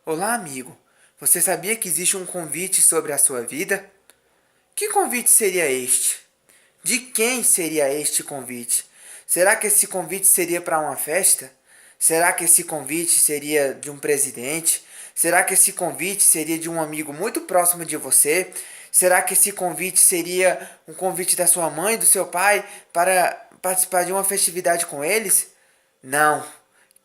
Olá, amigo. Você sabia que existe um convite sobre a sua vida? Que convite seria este? De quem seria este convite? Será que esse convite seria para uma festa? Será que esse convite seria de um presidente? Será que esse convite seria de um amigo muito próximo de você? Será que esse convite seria um convite da sua mãe, do seu pai, para participar de uma festividade com eles? Não.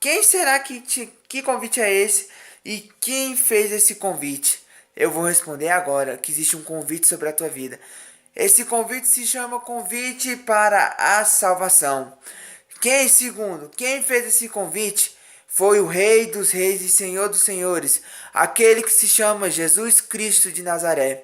Quem será que convite é esse? E quem fez esse convite? Eu vou responder agora que existe um convite sobre a tua vida. Esse convite se chama convite para a salvação. Quem fez esse convite foi o Rei dos Reis e Senhor dos Senhores, aquele que se chama Jesus Cristo de Nazaré.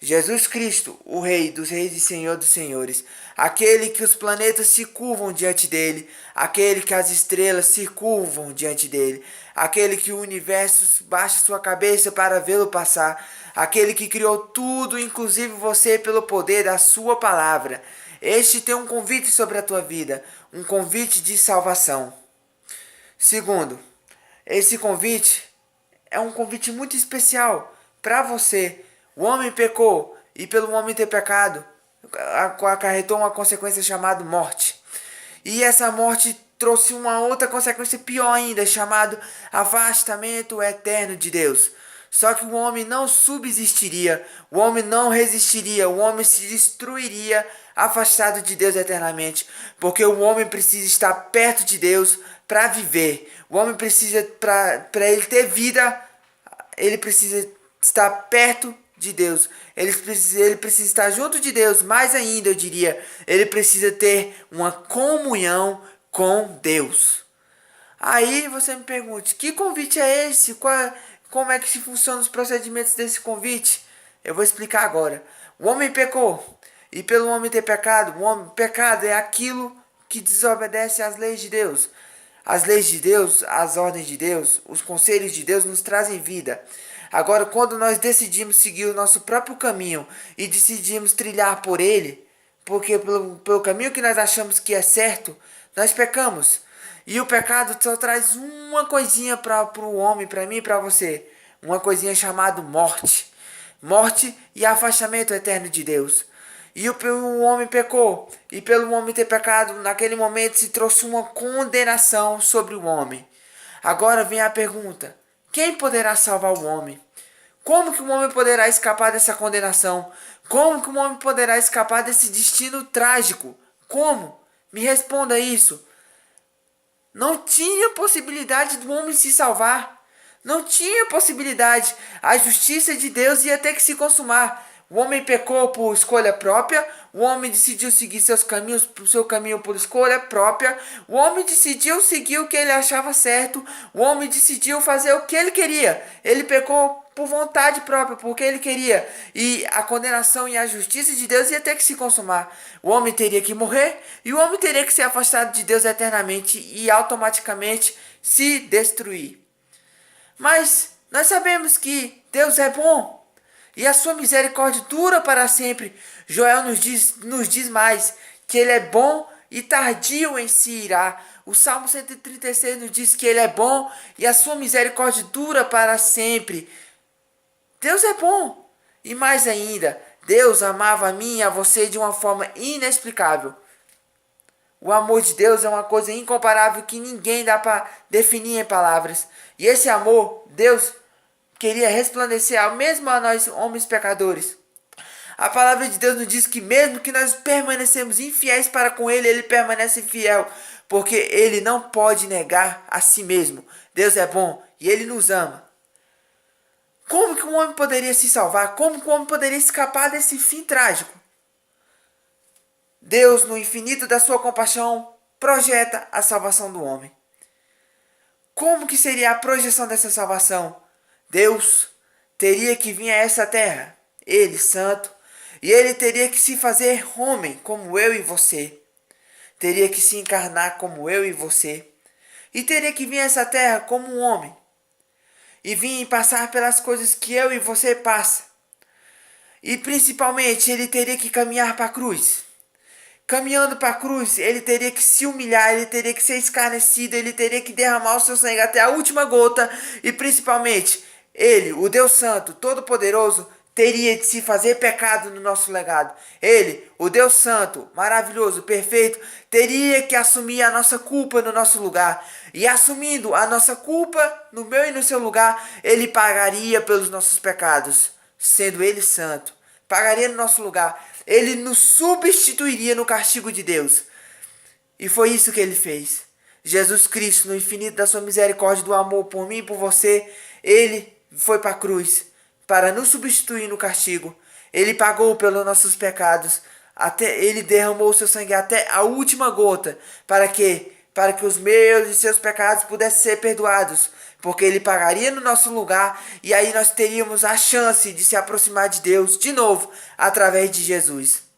Jesus Cristo, o Rei dos Reis e Senhor dos Senhores, aquele que os planetas se curvam diante dele, aquele que as estrelas se curvam diante dele, aquele que o universo baixa sua cabeça para vê-lo passar, aquele que criou tudo, inclusive você, pelo poder da sua palavra. Este tem um convite sobre a tua vida, um convite de salvação. Segundo, esse convite é um convite muito especial para você. O homem pecou e pelo homem ter pecado, acarretou uma consequência chamada morte. E essa morte trouxe uma outra consequência pior ainda, chamado afastamento eterno de Deus. Só que o homem não subsistiria, o homem não resistiria, o homem se destruiria afastado de Deus eternamente, porque o homem precisa estar perto de Deus para viver. O homem precisa, para ele ter vida, ele precisa estar perto de Deus. Ele precisa estar junto de Deus. Mais ainda, eu diria, ele precisa ter uma comunhão com Deus. Aí você me pergunte, que convite é esse? Como é que se funcionam os procedimentos desse convite? Eu vou explicar agora. O homem pecou. E pelo homem ter pecado, pecado é aquilo que desobedece às leis de Deus. As leis de Deus, as ordens de Deus, os conselhos de Deus nos trazem vida. Agora, quando nós decidimos seguir o nosso próprio caminho e decidimos trilhar por ele, porque pelo caminho que nós achamos que é certo, nós pecamos. E o pecado só traz uma coisinha para o homem, para mim e para você. Uma coisinha chamada morte. Morte e afastamento eterno de Deus. E o homem pecou. E pelo homem ter pecado, naquele momento se trouxe uma condenação sobre o homem. Agora vem a pergunta: quem poderá salvar o homem? Como que o homem poderá escapar dessa condenação? Como que o homem poderá escapar desse destino trágico? Como? Me responda isso. Não tinha possibilidade do homem se salvar. Não tinha possibilidade. A justiça de Deus ia ter que se consumar. O homem pecou por escolha própria. O homem decidiu seguir seus caminhos, seu caminho por escolha própria. O homem decidiu seguir o que ele achava certo. O homem decidiu fazer o que ele queria. Ele pecou por vontade própria, porque ele queria. E a condenação e a justiça de Deus ia ter que se consumar. O homem teria que morrer e o homem teria que ser afastado de Deus eternamente e automaticamente se destruir. Mas nós sabemos que Deus é bom e a sua misericórdia dura para sempre. Joel nos diz mais que ele é bom e tardio em se irar. O Salmo 136 nos diz que ele é bom e a sua misericórdia dura para sempre. Deus é bom. E mais ainda, Deus amava a mim e a você de uma forma inexplicável. O amor de Deus é uma coisa incomparável que ninguém dá para definir em palavras. E esse amor, Deus queria resplandecer mesmo a nós, homens pecadores. A palavra de Deus nos diz que mesmo que nós permanecemos infiéis para com Ele, Ele permanece fiel. Porque Ele não pode negar a si mesmo. Deus é bom e Ele nos ama. Como que um homem poderia se salvar? Como que um homem poderia escapar desse fim trágico? Deus, no infinito da sua compaixão, projeta a salvação do homem. Como que seria a projeção dessa salvação? Deus teria que vir a essa terra, Ele santo, e Ele teria que se fazer homem como eu e você. Teria que se encarnar como eu e você. E teria que vir a essa terra como um homem. E vir passar pelas coisas que eu e você passa. E principalmente ele teria que caminhar para a cruz. Caminhando para a cruz, ele teria que se humilhar, ele teria que ser escarnecido, ele teria que derramar o seu sangue até a última gota e principalmente Ele, o Deus Santo, Todo-Poderoso, teria de se fazer pecado no nosso legado. Ele, o Deus Santo, maravilhoso, perfeito, teria que assumir a nossa culpa no nosso lugar. E assumindo a nossa culpa no meu e no seu lugar, ele pagaria pelos nossos pecados, sendo ele santo. Pagaria no nosso lugar. Ele nos substituiria no castigo de Deus. E foi isso que ele fez. Jesus Cristo, no infinito da sua misericórdia, do amor por mim e por você, ele foi para a cruz para nos substituir no castigo. Ele pagou pelos nossos pecados. Até ele derramou o seu sangue até a última gota. Para quê? Para que os meus e seus pecados pudessem ser perdoados. Porque ele pagaria no nosso lugar. E aí nós teríamos a chance de se aproximar de Deus de novo através de Jesus.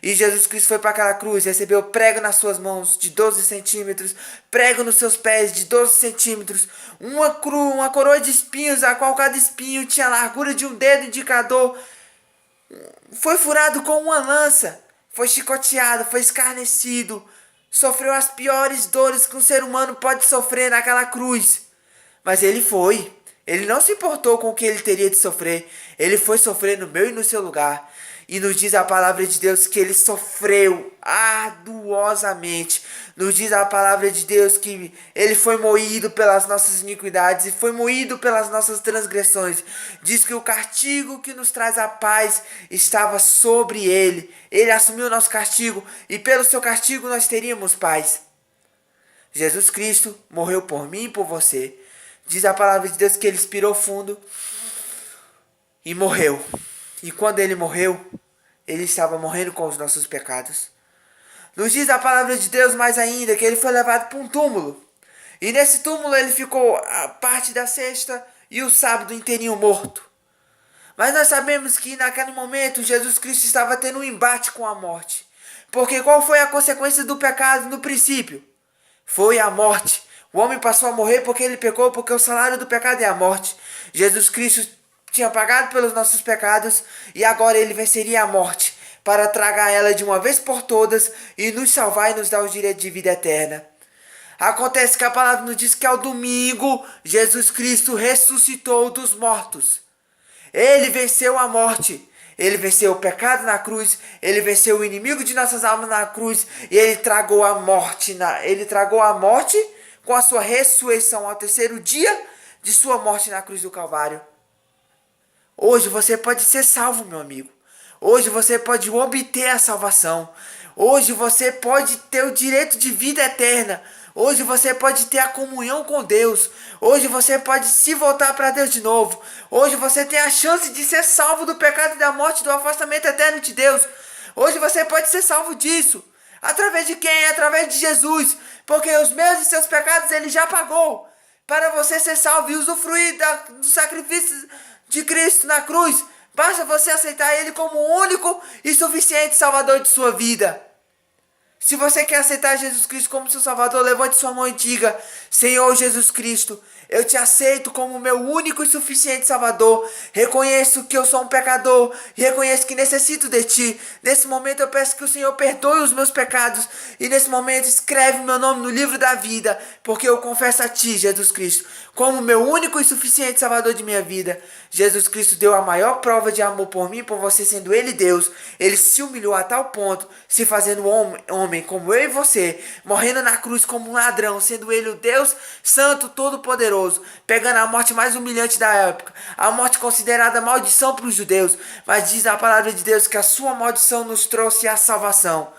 E Jesus Cristo foi para aquela cruz, recebeu prego nas suas mãos de 12 centímetros, prego nos seus pés de 12 centímetros, uma coroa de espinhos, a qual cada espinho tinha a largura de um dedo indicador. Foi furado com uma lança, foi chicoteado, foi escarnecido, sofreu as piores dores que um ser humano pode sofrer naquela cruz. Mas ele foi. Ele não se importou com o que ele teria de sofrer. Ele foi sofrer no meu e no seu lugar. E nos diz a palavra de Deus que ele sofreu arduosamente. Nos diz a palavra de Deus que ele foi moído pelas nossas iniquidades e foi moído pelas nossas transgressões. Diz que o castigo que nos traz a paz estava sobre ele. Ele assumiu o nosso castigo e pelo seu castigo nós teríamos paz. Jesus Cristo morreu por mim e por você. Diz a palavra de Deus que ele expirou fundo e morreu. E quando ele morreu, ele estava morrendo com os nossos pecados. Nos diz a palavra de Deus mais ainda que ele foi levado para um túmulo. E nesse túmulo ele ficou a parte da sexta e o sábado inteirinho morto. Mas nós sabemos que naquele momento Jesus Cristo estava tendo um embate com a morte. Porque qual foi a consequência do pecado no princípio? Foi a morte. O homem passou a morrer porque ele pecou, porque o salário do pecado é a morte. Jesus Cristo tinha pagado pelos nossos pecados e agora ele venceria a morte para tragar ela de uma vez por todas e nos salvar e nos dar o direito de vida eterna. Acontece que a palavra nos diz que ao domingo Jesus Cristo ressuscitou dos mortos. Ele venceu a morte. Ele venceu o pecado na cruz, ele venceu o inimigo de nossas almas na cruz e ele tragou a morte com a sua ressurreição ao terceiro dia de sua morte na cruz do Calvário. Hoje você pode ser salvo, meu amigo. Hoje você pode obter a salvação. Hoje você pode ter o direito de vida eterna. Hoje você pode ter a comunhão com Deus. Hoje você pode se voltar para Deus de novo. Hoje você tem a chance de ser salvo do pecado e da morte, do afastamento eterno de Deus. Hoje você pode ser salvo disso. Através de quem? Através de Jesus. Porque os meus e seus pecados ele já pagou. Para você ser salvo e usufruir do sacrifício de Cristo na cruz, basta você aceitar ele como o único e suficiente salvador de sua vida. Se você quer aceitar Jesus Cristo como seu salvador, levante sua mão e diga: Senhor Jesus Cristo, eu te aceito como meu único e suficiente salvador. Reconheço que eu sou um pecador e reconheço que necessito de ti. Nesse momento eu peço que o Senhor perdoe os meus pecados e nesse momento escreve meu nome no livro da vida, porque eu confesso a ti, Jesus Cristo, como meu único e suficiente salvador de minha vida. Jesus Cristo deu a maior prova de amor por mim e por você, sendo ele Deus. Ele se humilhou a tal ponto, se fazendo homem como eu e você, morrendo na cruz como um ladrão, sendo ele o Deus Santo Todo-Poderoso, pegando a morte mais humilhante da época, a morte considerada maldição para os judeus, mas diz a palavra de Deus que a sua maldição nos trouxe a salvação.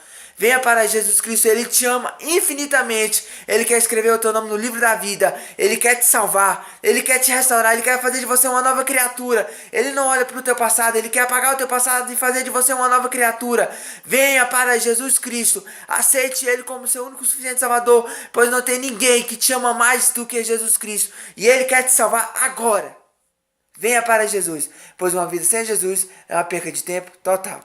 Venha para Jesus Cristo, ele te ama infinitamente, ele quer escrever o teu nome no livro da vida, ele quer te salvar, ele quer te restaurar, ele quer fazer de você uma nova criatura, ele não olha para o teu passado, ele quer apagar o teu passado e fazer de você uma nova criatura. Venha para Jesus Cristo, aceite ele como seu único e suficiente salvador, pois não tem ninguém que te ama mais do que Jesus Cristo, e ele quer te salvar agora. Venha para Jesus, pois uma vida sem Jesus é uma perca de tempo total.